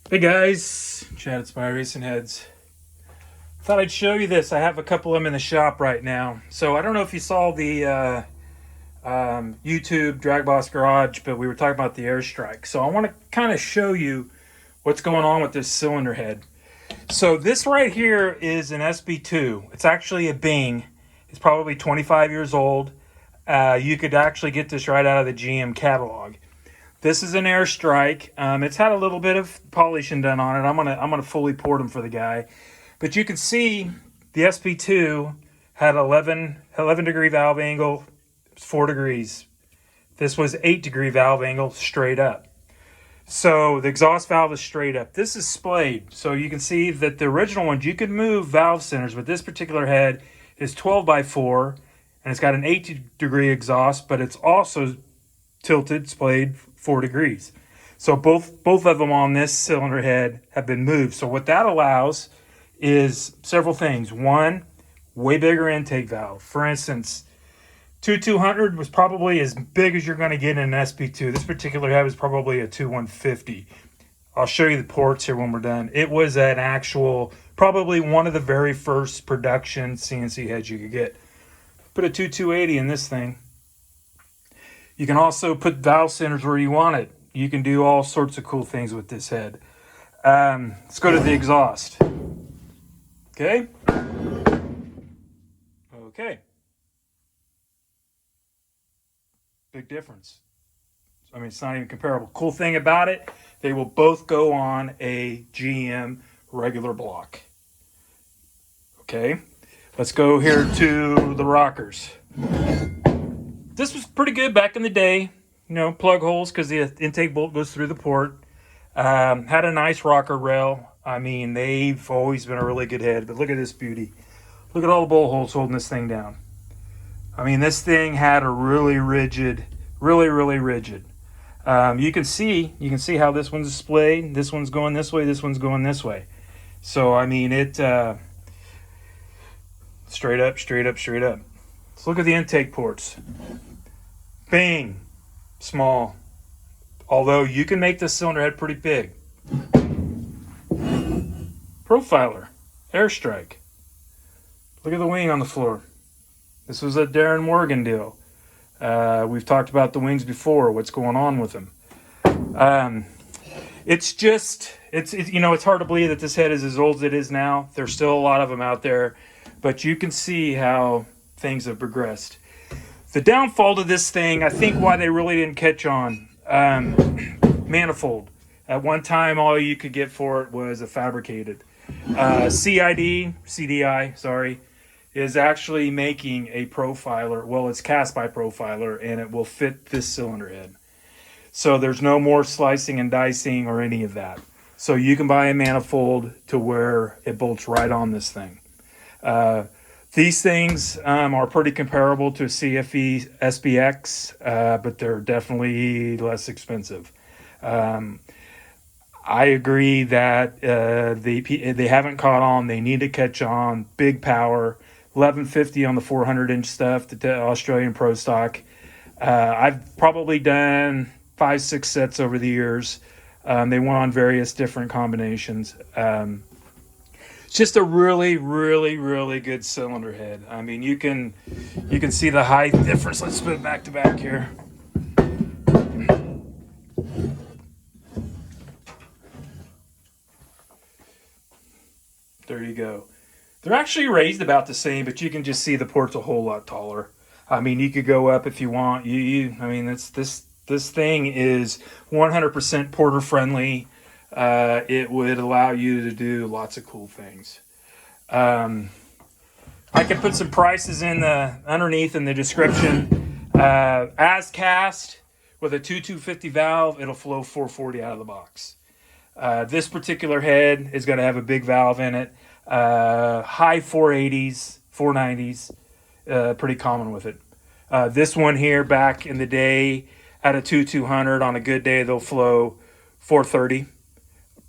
Hey guys, Chad at Spy Racing Heads. Thought I'd show you this. I have a couple of them in the shop right now. So I don't know if you saw the YouTube Drag Boss Garage, but we were talking about the AIRSTRIKE. So I want to kind of show you what's going on with this cylinder head. So this right here is an SB2. It's actually a Bing. It's probably 25 years old. You could actually get this right out of the GM catalog. This is an AIRSTRIKE. It's had a little bit of polishing done on it. I'm gonna fully port them for the guy, but you can see the SB2 had 11 degree valve angle, 4 degrees. This was 8-degree valve angle straight up. So the exhaust valve is straight up. This is splayed, so you can see that the original ones you could move valve centers, but this particular head is 12 by 4, and it's got an 8-degree exhaust, but it's also tilted, splayed 4 degrees. So both of them on this cylinder head have been moved. So what that allows is several things. One, way bigger intake valve. For instance, 2200 was probably as big as you're going to get in an SB2. This particular head was probably a 2150. I'll show you the ports here when we're done. It was an actual, probably one of the very first production CNC heads you could get. Put a 2280 in this thing. You can also put valve centers where you want it. You can do all sorts of cool things with this head. Let's go to the exhaust. Okay. Okay. Big difference. I mean, it's not even comparable. Cool thing about it, they will both go on a GM regular block. Okay. Let's go here to the rockers. This was pretty good back in the day, you know, plug holes because the intake bolt goes through the port. Had a nice rocker rail. I mean, they've always been a really good head, but look at this beauty. Look at all the bolt holes holding this thing down. I mean, this thing had a really rigid, really rigid. You can see how this one's splayed. This one's going this way. This one's going this way. So, I mean, it straight up. Let's look at the intake ports. Bang, small. Although you can make this cylinder head pretty big. Profiler, AIRSTRIKE. Look at the wing on the floor. This was a Darren Morgan deal. We've talked about the wings before, what's going on with them. It's you know, it's hard to believe that this head is as old as it is now. There's still a lot of them out there, but you can see how things have progressed. The downfall to this thing, I think why they really didn't catch on, Manifold. At one time, all you could get for it was a fabricated. CDI, sorry, is actually making a profiler. Well, it's cast by profiler, and it will fit this cylinder head. So there's no more slicing and dicing or any of that. So you can buy a manifold to where it bolts right on this thing. These things are pretty comparable to a CFE SBX, but they're definitely less expensive. I agree that they haven't caught on. They need to catch on. Big power, 1150 on the 400-inch stuff, the Australian Pro Stock. I've probably done 5-6 sets over the years. They went on various different combinations. It's just a really good cylinder head. I mean, you can see the height difference. Let's put it back to back here. There you go. They're actually raised about the same, but you can just see the port's a whole lot taller. I mean, you could go up if you want. I mean, this thing is 100% porter friendly. It would allow you to do lots of cool things. I can put some prices in the underneath in the description. As cast with a 2250 valve, it'll flow 440 out of the box. This particular head is going to have a big valve in it. High 480s, 490s, pretty common with it. This one here, back in the day, at a 2200 on a good day, they'll flow 430.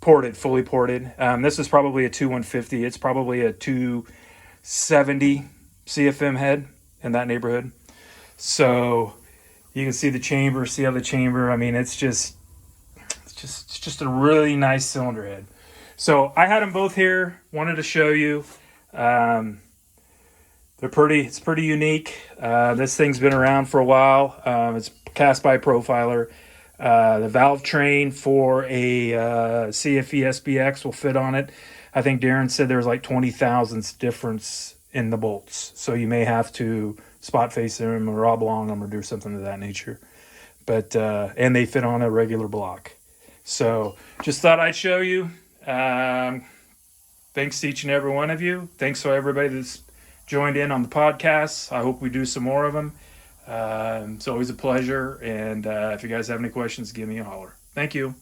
Ported, fully ported. This is probably a 2150. It's probably a 270 CFM head in that neighborhood. So you can see the chamber, see how the chamber, I mean, it's just It's just a really nice cylinder head. So I had them both here. Wanted to show you. It's pretty unique. This thing's been around for a while. It's cast by Profiler. The valve train for a CFE SBX will fit on it. I think Darren said there's like 20 thousandths difference in the bolts. So you may have to spot face them or oblong them or do something of that nature. But and they fit on a regular block. So just thought I'd show you. Thanks to each and every one of you. Thanks to everybody that's joined in on the podcast. I hope we do some more of them. It's always a pleasure. And if you guys have any questions, give me a holler. Thank you.